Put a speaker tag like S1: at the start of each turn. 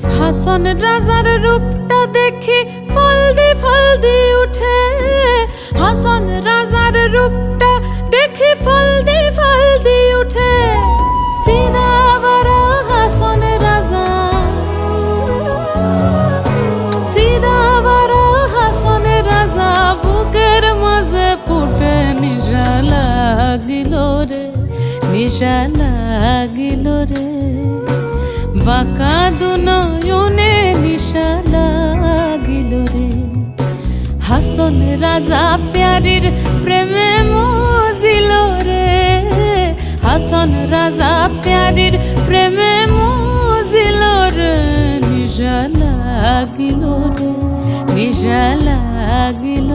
S1: হাসন রাজার রূপটা দেখি ফলদি ফলদি উঠে, হাসন রাজার রূপটা দেখি ফলদি ফলদি উঠে। সিদা বড় হাসন রাজা, সিদা বড় হাসন রাজা, বুকের মাঝে ফুটে নিশা লাগিল রে, নিশা লাগিল রে। বাঁকা দুনয়নে নিশা লাগিল রে। হাসন রাজা প্যারির প্রেমে মজিল রে, হাসন রাজা প্যারির প্রেমে মজিল রে। নিশা লাগিল রে, নিশা লাগিল